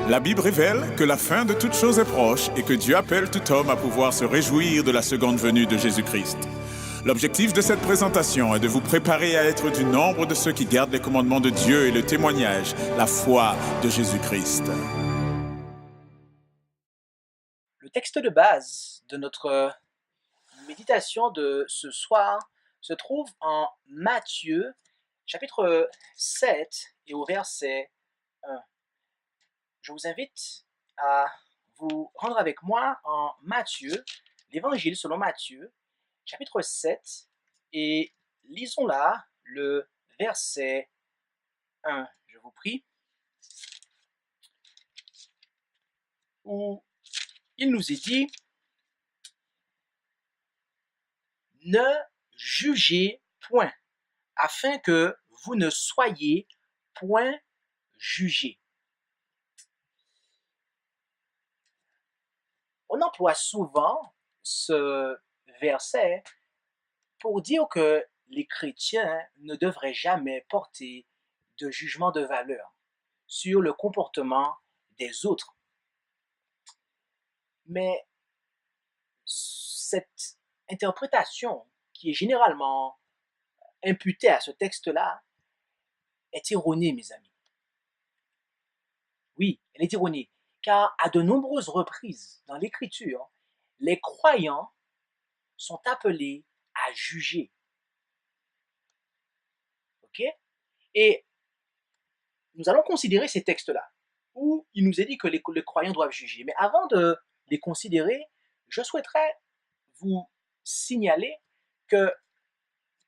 La Bible révèle que la fin de toute chose est proche et que Dieu appelle tout homme à pouvoir se réjouir de la seconde venue de Jésus-Christ. L'objectif de cette présentation est de vous préparer à être du nombre de ceux qui gardent les commandements de Dieu et le témoignage, la foi de Jésus-Christ. Le texte de base de notre méditation de ce soir se trouve en Matthieu, chapitre 7 et au verset 1. Je vous invite à vous rendre avec moi en Matthieu, l'évangile selon Matthieu, chapitre 7, et lisons là le verset 1, je vous prie, où il nous est dit: ne jugez point, afin que vous ne soyez point jugés. On emploie souvent ce verset pour dire que les chrétiens ne devraient jamais porter de jugement de valeur sur le comportement des autres. Mais cette interprétation qui est généralement imputée à ce texte-là est erronée, mes amis. Oui, elle est erronée, car à de nombreuses reprises dans l'Écriture, les croyants sont appelés à juger. Ok? Et nous allons considérer ces textes-là, où il nous est dit que les croyants doivent juger. Mais avant de les considérer, je souhaiterais vous signaler que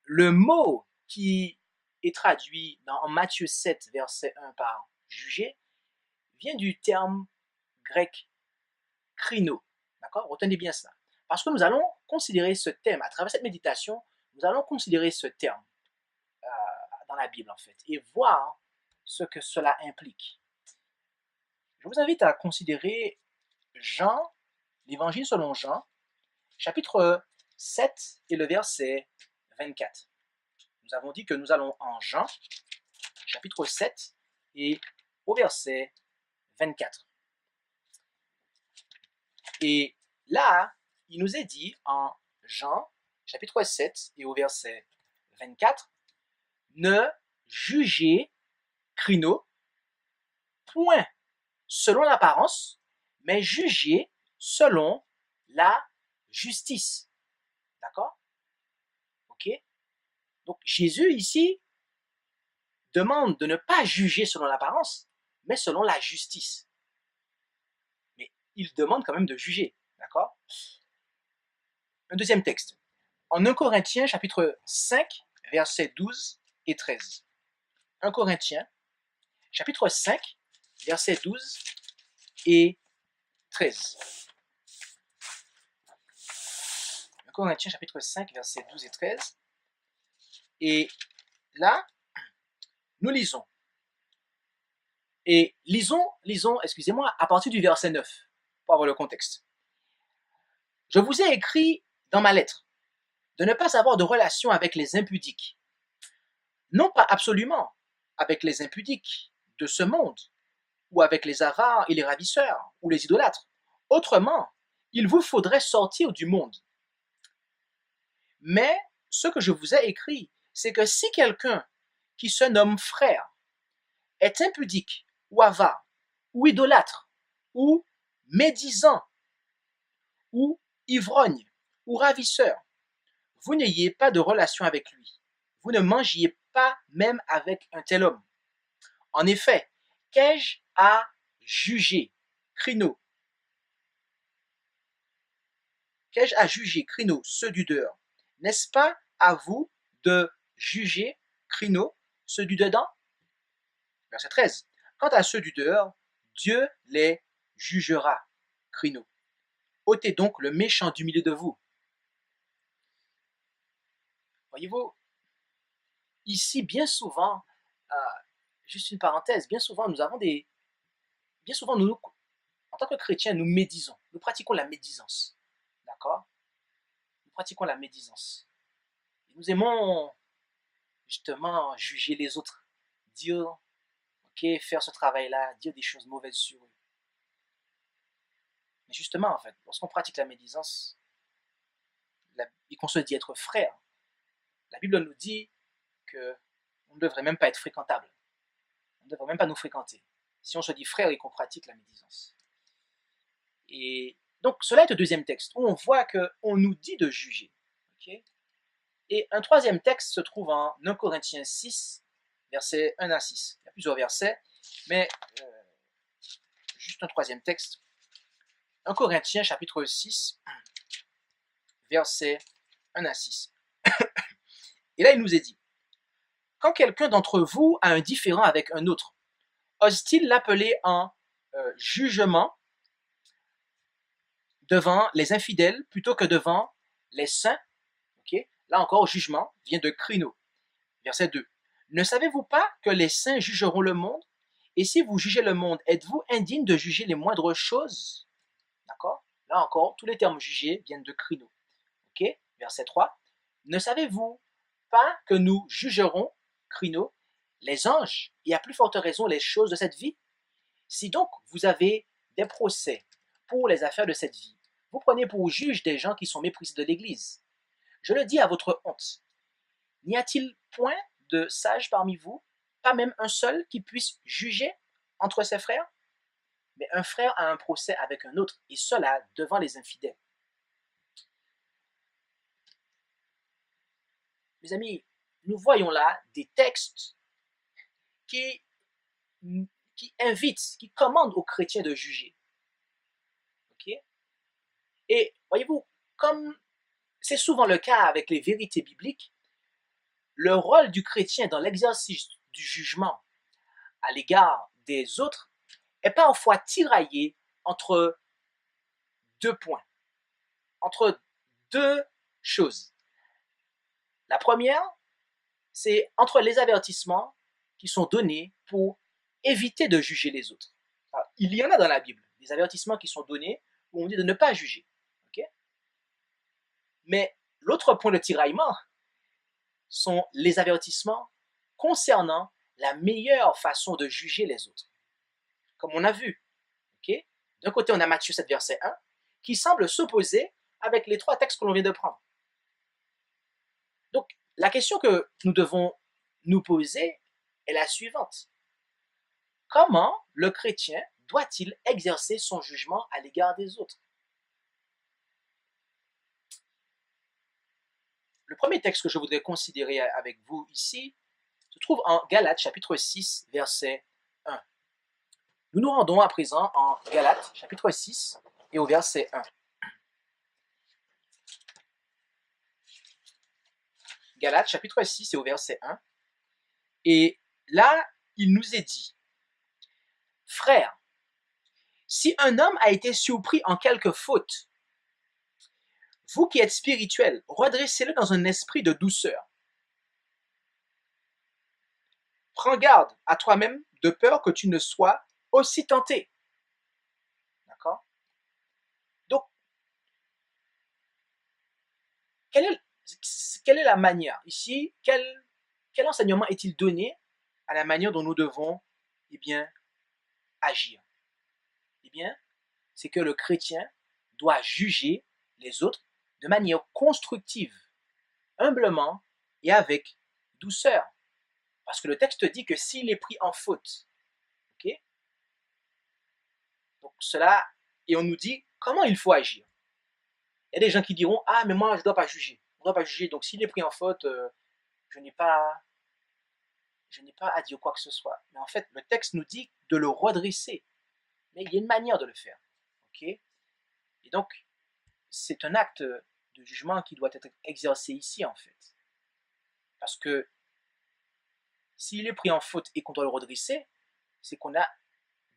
le mot qui est traduit en Matthieu 7, verset 1 par juger, vient du terme grec krino. D'accord? Retenez bien cela. Parce que nous allons considérer ce thème, à travers cette méditation, nous allons considérer ce terme dans la Bible en fait, et voir ce que cela implique. Je vous invite à considérer Jean, l'évangile selon Jean, chapitre 7 et le verset 24. Nous avons dit que nous allons en Jean, chapitre 7 et au verset 24. Et là, il nous est dit en Jean, chapitre 7 et au verset 24, ne jugez, crino, point selon l'apparence, mais jugez selon la justice. D'accord? Ok? Donc Jésus ici demande de ne pas juger selon l'apparence, mais selon la justice. Mais il demande quand même de juger. D'accord? Un deuxième texte. En 1 Corinthiens, chapitre 5, versets 12 et 13. 1 Corinthiens, chapitre 5, versets 12 et 13. 1 Corinthiens, chapitre 5, versets 12 et 13. Et là, nous lisons. Et lisons, excusez-moi, à partir du verset 9, pour avoir le contexte. Je vous ai écrit dans ma lettre de ne pas avoir de relation avec les impudiques. Non pas absolument avec les impudiques de ce monde, ou avec les avares et les ravisseurs, ou les idolâtres. Autrement, il vous faudrait sortir du monde. Mais ce que je vous ai écrit, c'est que si quelqu'un qui se nomme frère est impudique, ou avare, ou idolâtre, ou médisant, ou ivrogne, ou ravisseur, vous n'ayez pas de relation avec lui. Vous ne mangiez pas même avec un tel homme. En effet, qu'ai-je à juger, crino? Qu'ai-je à juger, crino, ceux du dehors? N'est-ce pas à vous de juger, crino, ceux du dedans? Verset 13. Quant à ceux du dehors, Dieu les jugera, crino. Ôtez donc le méchant du milieu de vous. Voyez-vous, ici, bien souvent, juste une parenthèse, bien souvent, nous, en tant que chrétiens, nous médisons, nous pratiquons la médisance. D'accord? Nous pratiquons la médisance. Et nous aimons justement juger les autres, dire, ok, faire ce travail-là, dire des choses mauvaises sur eux. Mais justement, en fait, lorsqu'on pratique la médisance et qu'on se dit être frère, la Bible nous dit qu'on ne devrait même pas être fréquentable. On ne devrait même pas nous fréquenter si on se dit frère et qu'on pratique la médisance. Et donc, cela est le deuxième texte où on voit qu'on nous dit de juger. Okay? Et un troisième texte se trouve en 1 Corinthiens 6, versets 1 à 6. Il y a plusieurs versets, mais juste un troisième texte. 1 Corinthiens chapitre 6, versets 1 à 6. Et là, il nous est dit, quand quelqu'un d'entre vous a un différend avec un autre, ose-t-il l'appeler en jugement devant les infidèles plutôt que devant les saints? Okay? Là encore, jugement vient de crino. Verset 2. Ne savez-vous pas que les saints jugeront le monde? Et si vous jugez le monde, êtes-vous indigne de juger les moindres choses? D'accord? Là encore, tous les termes jugés viennent de crino. Okay? Verset 3. Ne savez-vous pas que nous jugerons, crino, les anges, et à plus forte raison les choses de cette vie? Si donc vous avez des procès pour les affaires de cette vie, vous prenez pour juge des gens qui sont méprisés de l'Église. Je le dis à votre honte. N'y a-t-il point de sages parmi vous, pas même un seul qui puisse juger entre ses frères? Mais un frère a un procès avec un autre, et cela devant les infidèles. Mes amis, nous voyons là des textes qui invitent, qui commandent aux chrétiens de juger. Okay? Et voyez-vous, comme c'est souvent le cas avec les vérités bibliques, le rôle du chrétien dans l'exercice du jugement à l'égard des autres est parfois tiraillé entre deux points, entre deux choses. La première, c'est entre les avertissements qui sont donnés pour éviter de juger les autres. Alors, il y en a dans la Bible, des avertissements qui sont donnés où on dit de ne pas juger. Okay? Mais l'autre point de tiraillement sont les avertissements concernant la meilleure façon de juger les autres. Comme on a vu. Okay? D'un côté, on a Matthieu 7, verset 1, qui semble s'opposer avec les trois textes que l'on vient de prendre. Donc, la question que nous devons nous poser est la suivante. Comment le chrétien doit-il exercer son jugement à l'égard des autres? Le premier texte que je voudrais considérer avec vous ici se trouve en Galates chapitre 6, verset 1. Nous nous rendons à présent en Galates chapitre 6 et au verset 1. Galates chapitre 6 et au verset 1. Et là, il nous est dit, frères, si un homme a été surpris en quelque faute, vous qui êtes spirituels, redressez-le dans un esprit de douceur. Prends garde à toi-même de peur que tu ne sois aussi tenté. D'accord? Donc, quelle est la manière ici? Quel enseignement est-il donné à la manière dont nous devons agir? Eh bien, c'est que le chrétien doit juger les autres de manière constructive, humblement et avec douceur. Parce que le texte dit que s'il est pris en faute, ok? Donc cela, et on nous dit comment il faut agir. Il y a des gens qui diront, ah mais moi je ne dois pas juger. On ne doit pas juger, donc s'il est pris en faute, je n'ai pas à dire quoi que ce soit. Mais en fait, le texte nous dit de le redresser. Mais il y a une manière de le faire. Ok? Et donc, c'est un acte de jugement qui doit être exercé ici, en fait. Parce que s'il est pris en faute et qu'on doit le redresser, c'est qu'on a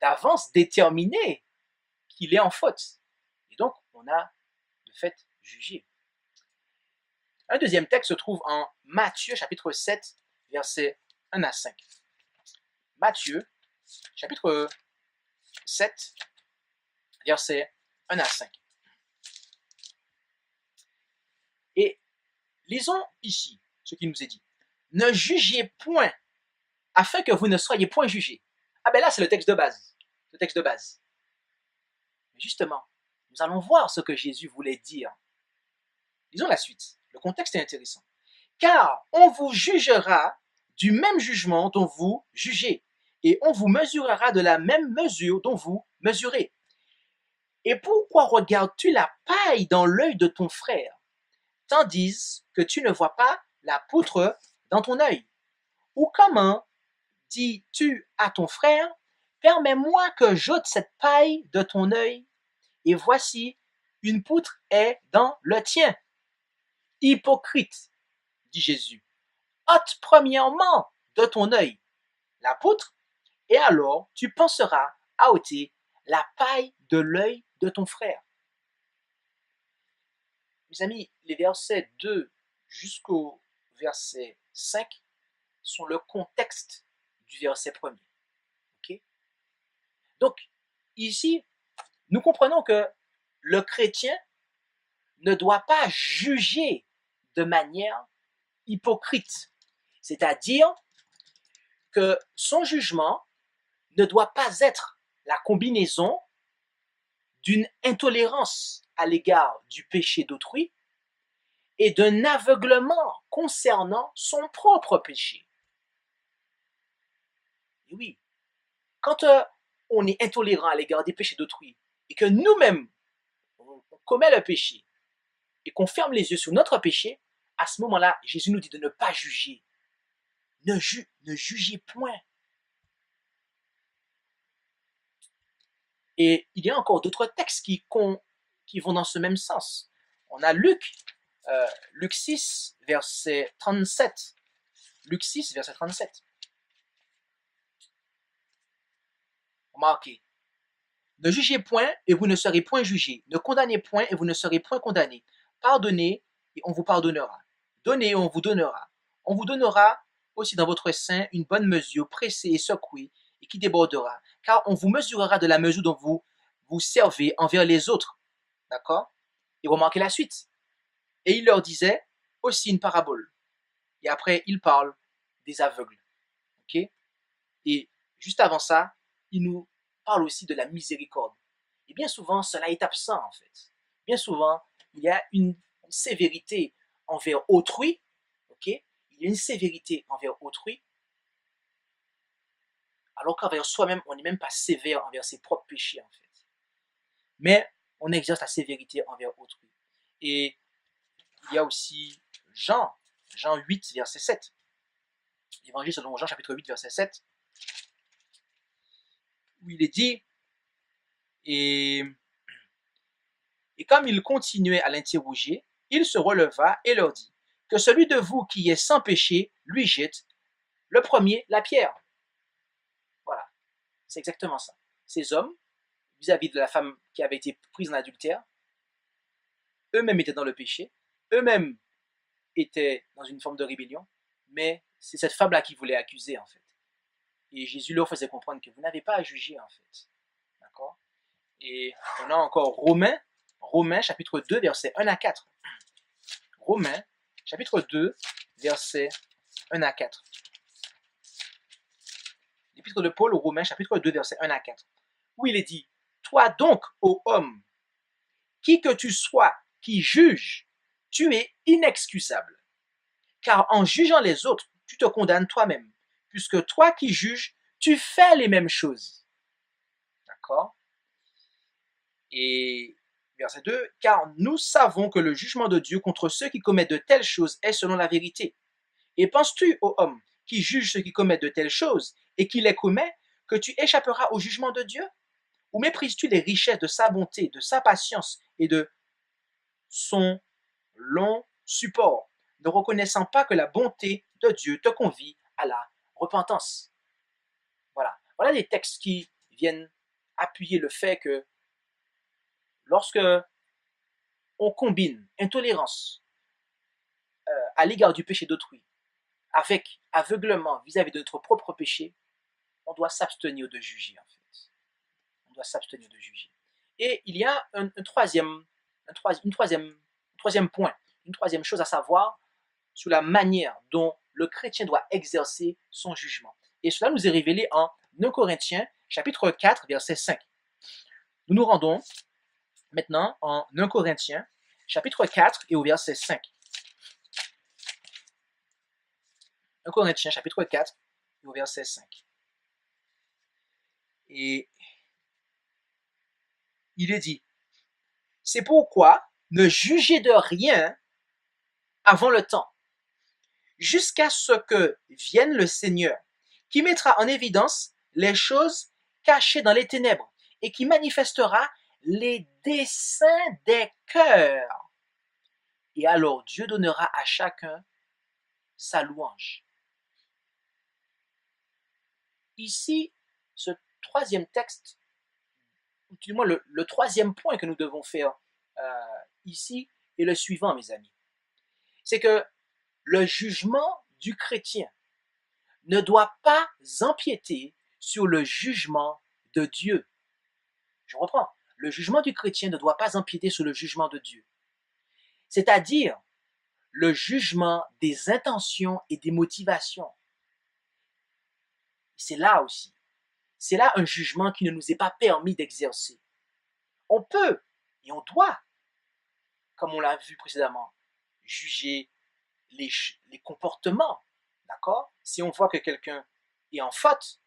d'avance déterminé qu'il est en faute. Et donc, on a de fait jugé. Un deuxième texte se trouve en Matthieu, chapitre 7, versets 1 à 5. Matthieu, chapitre 7, versets 1 à 5. Et lisons ici ce qui nous est dit. Ne jugez point, afin que vous ne soyez point jugés. Ah ben là, c'est le texte de base. Le texte de base. Mais justement, nous allons voir ce que Jésus voulait dire. Lisons la suite. Le contexte est intéressant. Car on vous jugera du même jugement dont vous jugez, et on vous mesurera de la même mesure dont vous mesurez. Et pourquoi regardes-tu la paille dans l'œil de ton frère, tandis que tu ne vois pas la poutre dans ton œil? Ou comment dis-tu à ton frère, permets-moi que j'ôte cette paille de ton œil, et voici, une poutre est dans le tien? Hypocrite, dit Jésus, ôte premièrement de ton œil la poutre, et alors tu penseras à ôter la paille de l'œil de ton frère. Mes amis, les versets 2 jusqu'au verset 5 sont le contexte du verset premier. Okay? Donc, ici, nous comprenons que le chrétien ne doit pas juger de manière hypocrite. C'est-à-dire que son jugement ne doit pas être la combinaison d'une intolérance à l'égard du péché d'autrui et d'un aveuglement concernant son propre péché. Et oui, quand on est intolérant à l'égard des péchés d'autrui et que nous-mêmes, on commet le péché et qu'on ferme les yeux sur notre péché, à ce moment-là, Jésus nous dit de ne pas juger. Ne jugez point. Et il y a encore d'autres textes qui vont dans ce même sens. On a Luc 6, verset 37. Luc 6, verset 37. Remarquez. Ne jugez point et vous ne serez point jugés. Ne condamnez point et vous ne serez point condamnés. Pardonnez et on vous pardonnera. Donnez et on vous donnera. On vous donnera aussi dans votre sein une bonne mesure, pressée et secouée, et qui débordera. Car on vous mesurera de la mesure dont vous vous servez envers les autres. D'accord? Et remarquez la suite. Et il leur disait aussi une parabole. Et après, il parle des aveugles. Ok? Et juste avant ça, il nous parle aussi de la miséricorde. Et bien souvent, cela est absent en fait. Bien souvent, il y a une sévérité envers autrui. Ok? Il y a une sévérité envers autrui, alors qu'envers soi-même, on n'est même pas sévère envers ses propres péchés en fait. Mais on exerce la sévérité envers autrui. Et il y a aussi Jean 8, verset 7. L'évangile selon Jean, chapitre 8, verset 7, où il est dit, et comme il continuait à l'interroger, il se releva et leur dit, que celui de vous qui est sans péché, lui jette le premier la pierre. Voilà, c'est exactement ça. Ces hommes, vis-à-vis de la femme qui avait été prise en adultère, eux-mêmes étaient dans le péché, eux-mêmes étaient dans une forme de rébellion, mais c'est cette femme-là qui voulait accuser en fait. Et Jésus leur faisait comprendre que vous n'avez pas à juger en fait. D'accord? Et on a encore Romains chapitre 2, versets 1 à 4. Romains chapitre 2, versets 1 à 4. L'épître de Paul aux Romains chapitre 2, versets 1 à 4. Où il est dit, toi donc, ô homme, qui que tu sois, qui juge, tu es inexcusable. Car en jugeant les autres, tu te condamnes toi-même, puisque toi qui juges, tu fais les mêmes choses. D'accord? Et verset 2, car nous savons que le jugement de Dieu contre ceux qui commettent de telles choses est selon la vérité. Et penses-tu, ô homme, qui juge ceux qui commettent de telles choses et qui les commet, que tu échapperas au jugement de Dieu? Ou méprises-tu les richesses de sa bonté, de sa patience et de son long support, ne reconnaissant pas que la bonté de Dieu te convie à la repentance? Voilà des textes qui viennent appuyer le fait que lorsque on combine intolérance à l'égard du péché d'autrui avec aveuglement vis-à-vis de notre propre péché, on doit s'abstenir de juger en fait. On doit s'abstenir de juger. Et il y a un troisième point, une troisième chose à savoir sur la manière dont le chrétien doit exercer son jugement. Et cela nous est révélé en 1 Corinthiens, chapitre 4, verset 5. Nous nous rendons maintenant en 1 Corinthiens, chapitre 4 et au verset 5. 1 Corinthiens, chapitre 4 et au verset 5. Et il est dit, c'est pourquoi ne jugez de rien avant le temps, jusqu'à ce que vienne le Seigneur, qui mettra en évidence les choses cachées dans les ténèbres et qui manifestera les desseins des cœurs. Et alors Dieu donnera à chacun sa louange. Ici, ce troisième texte, ou du moins le troisième point que nous devons faire ici est le suivant, mes amis. C'est que le jugement du chrétien ne doit pas empiéter sur le jugement de Dieu. Je reprends. Le jugement du chrétien ne doit pas empiéter sur le jugement de Dieu. C'est-à-dire le jugement des intentions et des motivations. C'est là aussi. C'est là un jugement qui ne nous est pas permis d'exercer. On peut et on doit, comme on l'a vu précédemment, juger les comportements. D'accord? Si on voit que quelqu'un est en faute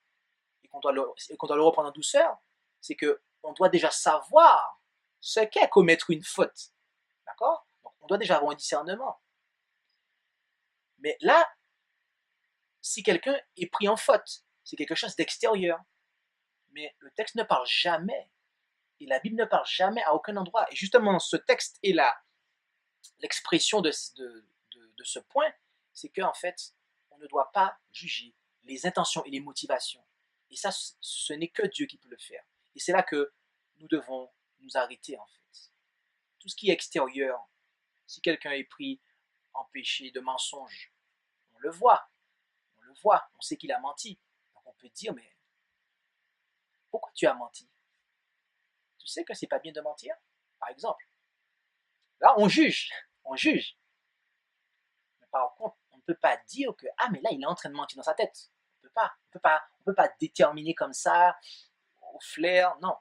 et qu'on doit le reprendre en douceur, c'est qu'on doit déjà savoir ce qu'est commettre une faute. D'accord? Donc, on doit déjà avoir un discernement. Mais là, si quelqu'un est pris en faute, c'est quelque chose d'extérieur. Mais le texte ne parle jamais, et la Bible ne parle jamais à aucun endroit. Et justement, ce texte est là, l'expression de ce point, c'est qu'en fait, on ne doit pas juger les intentions et les motivations. Et ça, ce n'est que Dieu qui peut le faire. Et c'est là que nous devons nous arrêter, en fait. Tout ce qui est extérieur, si quelqu'un est pris en péché de mensonge, on le voit, on sait qu'il a menti. Donc on peut dire, mais pourquoi tu as menti? Tu sais que c'est pas bien de mentir, par exemple. Là, on juge. Mais par contre, on ne peut pas dire que, ah, mais là, il est en train de mentir dans sa tête. On peut pas déterminer comme ça, au flair. Non,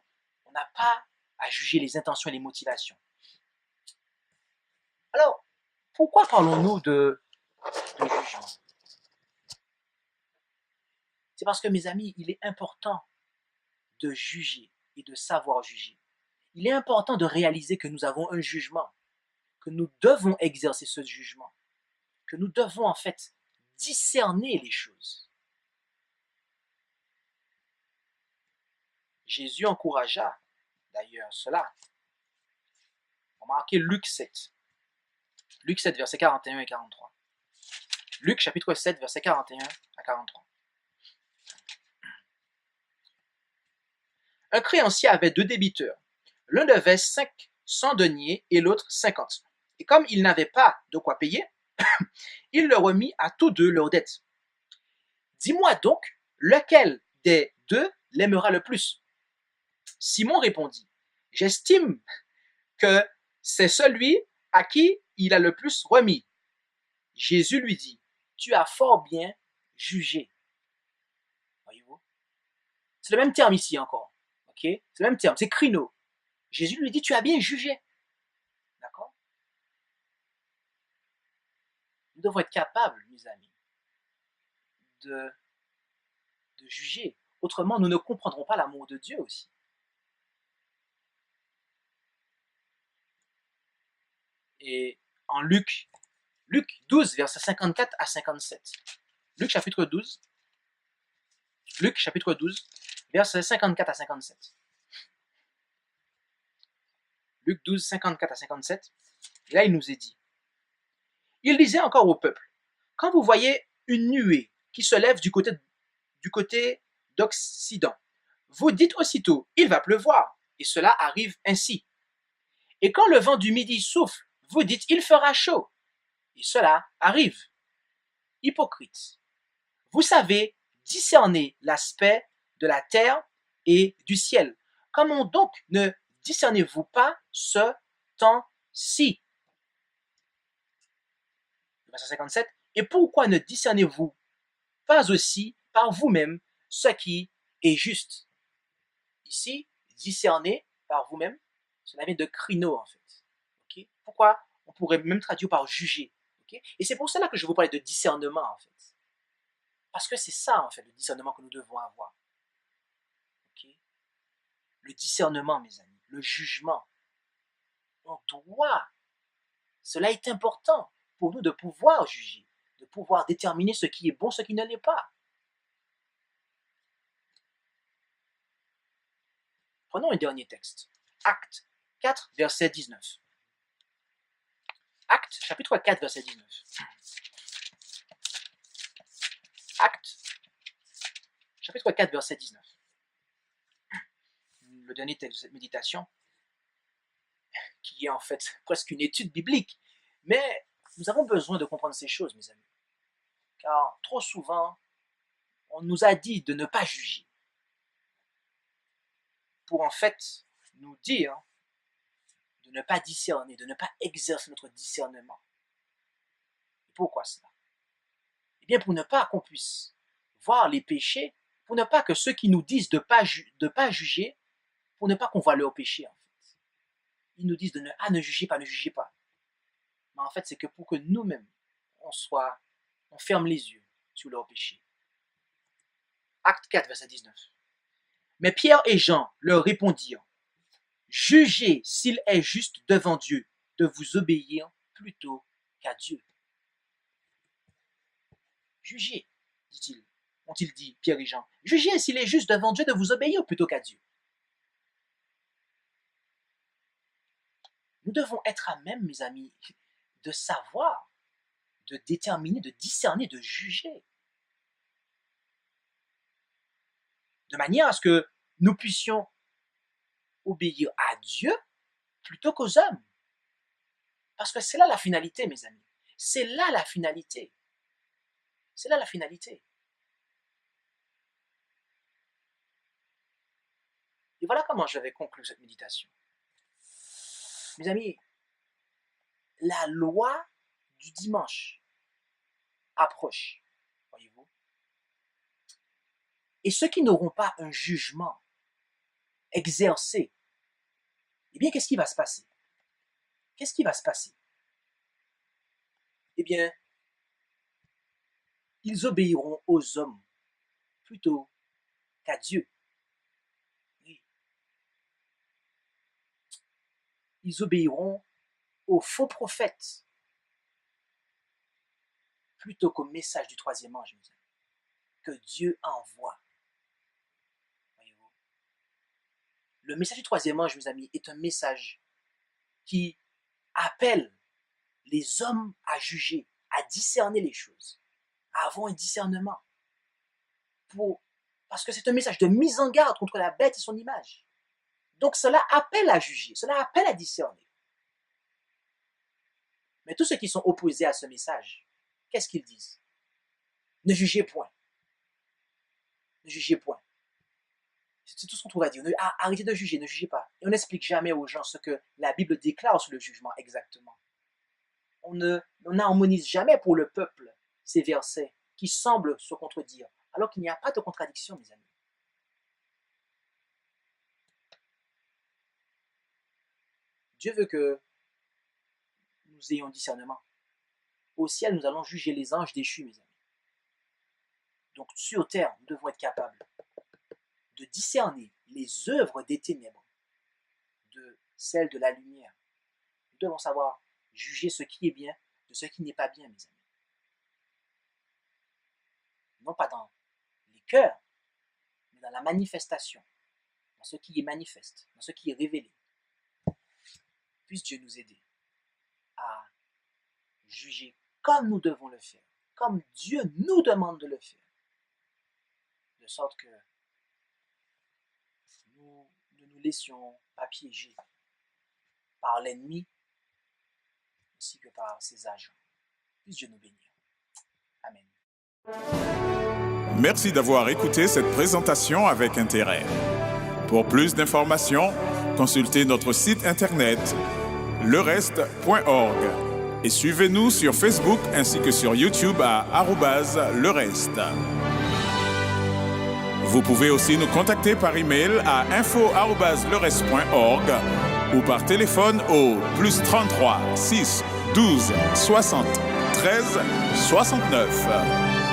on n'a pas à juger les intentions et les motivations. Alors, pourquoi parlons-nous de jugement? C'est parce que, mes amis, il est important de juger et de savoir juger. Il est important de réaliser que nous avons un jugement, que nous devons exercer ce jugement, que nous devons en fait discerner les choses. Jésus encouragea d'ailleurs cela. Remarquez Luc 7. Luc 7, versets 41 et 43. Luc chapitre 7, versets 41 à 43. Un créancier avait 2 débiteurs. L'un devait 500 deniers et l'autre 50. Et comme il n'avait pas de quoi payer, il leur remit à tous deux leurs dettes. Dis-moi donc, lequel des deux l'aimera le plus? Simon répondit, j'estime que c'est celui à qui il a le plus remis. Jésus lui dit, tu as fort bien jugé. Voyez-vous? C'est le même terme ici encore. Ok? C'est le même terme, c'est krino. Jésus lui dit, tu as bien jugé. D'accord? Nous devons être capables, mes amis, de juger. Autrement, nous ne comprendrons pas l'amour de Dieu aussi. Et en Luc 12, versets 54 à 57. Luc chapitre 12, versets 54 à 57. Luc 12, 54 à 57. Et là, il nous est dit. Il disait encore au peuple, quand vous voyez une nuée qui se lève du côté d'Occident, vous dites aussitôt, il va pleuvoir. Et cela arrive ainsi. Et quand le vent du midi souffle, vous dites, il fera chaud. Et cela arrive. Hypocrite. Vous savez discerner l'aspect de la terre et du ciel. Comment donc ne discernez-vous pas ce temps-ci? Verset 57. Et pourquoi ne discernez-vous pas aussi par vous-même ce qui est juste? Ici, discerner par vous-même, Cela vient de krino, en fait. Okay? Pourquoi on pourrait même traduire par juger. Okay? Et c'est pour cela que je vous parlais de discernement, en fait. Parce que c'est ça, en fait, le discernement que nous devons avoir. Okay? Le discernement, mes amis, le jugement. On doit. Cela est important pour nous de pouvoir juger, de pouvoir déterminer ce qui est bon, ce qui ne l'est pas. Prenons un dernier texte. Actes 4, verset 19. Actes, chapitre 4, verset 19. Actes, chapitre 4, verset 19. Le dernier texte de cette méditation, qui est en fait presque une étude biblique. Mais nous avons besoin de comprendre ces choses, mes amis. Car trop souvent, on nous a dit de ne pas juger. Pour en fait nous dire de ne pas discerner, de ne pas exercer notre discernement. Et pourquoi cela? Eh bien, pour ne pas qu'on puisse voir les péchés, pour ne pas que ceux qui nous disent de ne pas juger, pour ne pas qu'on voit leurs péchés, en fait. Ils nous disent de ne jugez pas, ne jugez pas. Mais en fait, c'est que pour que nous-mêmes, on ferme les yeux sur leurs péchés. Acte 4, verset 19. Mais Pierre et Jean leur répondirent, jugez s'il est juste devant Dieu de vous obéir plutôt qu'à Dieu. Jugez, ont-ils dit, Pierre et Jean. Jugez s'il est juste devant Dieu de vous obéir plutôt qu'à Dieu. Nous devons être à même, mes amis, de savoir, de déterminer, de discerner, de juger. De manière à ce que nous puissions obéir à Dieu plutôt qu'aux hommes. Parce que c'est là la finalité, mes amis. C'est là la finalité. C'est là la finalité. Et voilà comment je vais conclure cette méditation. Mes amis, la loi du dimanche approche, voyez-vous. Et ceux qui n'auront pas un jugement exercé, eh bien, qu'est-ce qui va se passer? Qu'est-ce qui va se passer? Eh bien, ils obéiront aux hommes plutôt qu'à Dieu. Oui. Ils obéiront aux faux prophètes plutôt qu'au message du troisième ange, mes amis, que Dieu envoie. Voyez-vous. Le message du troisième ange, mes amis, est un message qui appelle les hommes à juger, à discerner les choses, à avoir un discernement. Parce que c'est un message de mise en garde contre la bête et son image. Donc cela appelle à juger, cela appelle à discerner. Mais tous ceux qui sont opposés à ce message, qu'est-ce qu'ils disent? Ne jugez point. Ne jugez point. C'est tout ce qu'on trouve à dire. Arrêtez de juger, ne jugez pas. Et on n'explique jamais aux gens ce que la Bible déclare sur le jugement exactement. On n'harmonise jamais pour le peuple ces versets qui semblent se contredire, alors qu'il n'y a pas de contradiction, mes amis. Dieu veut que nous ayons discernement. Au ciel, nous allons juger les anges déchus, mes amis. Donc, sur terre, nous devons être capables de discerner les œuvres des ténèbres de celles de la lumière. Nous devons savoir juger ce qui est bien de ce qui n'est pas bien, mes amis. Non pas dans les cœurs, mais dans la manifestation, dans ce qui est manifeste, dans ce qui est révélé. Puisse Dieu nous aider à juger comme nous devons le faire, comme Dieu nous demande de le faire, de sorte que nous ne nous laissions pas piéger par l'ennemi ainsi que par ses agents. Puisse Dieu nous bénir. Amen. Merci d'avoir écouté cette présentation avec intérêt. Pour plus d'informations, consultez notre site internet lereste.org et suivez-nous sur Facebook ainsi que sur YouTube à @lereste. Vous pouvez aussi nous contacter par email à info@lereste.org ou par téléphone au plus 33 6 12 60 13 69.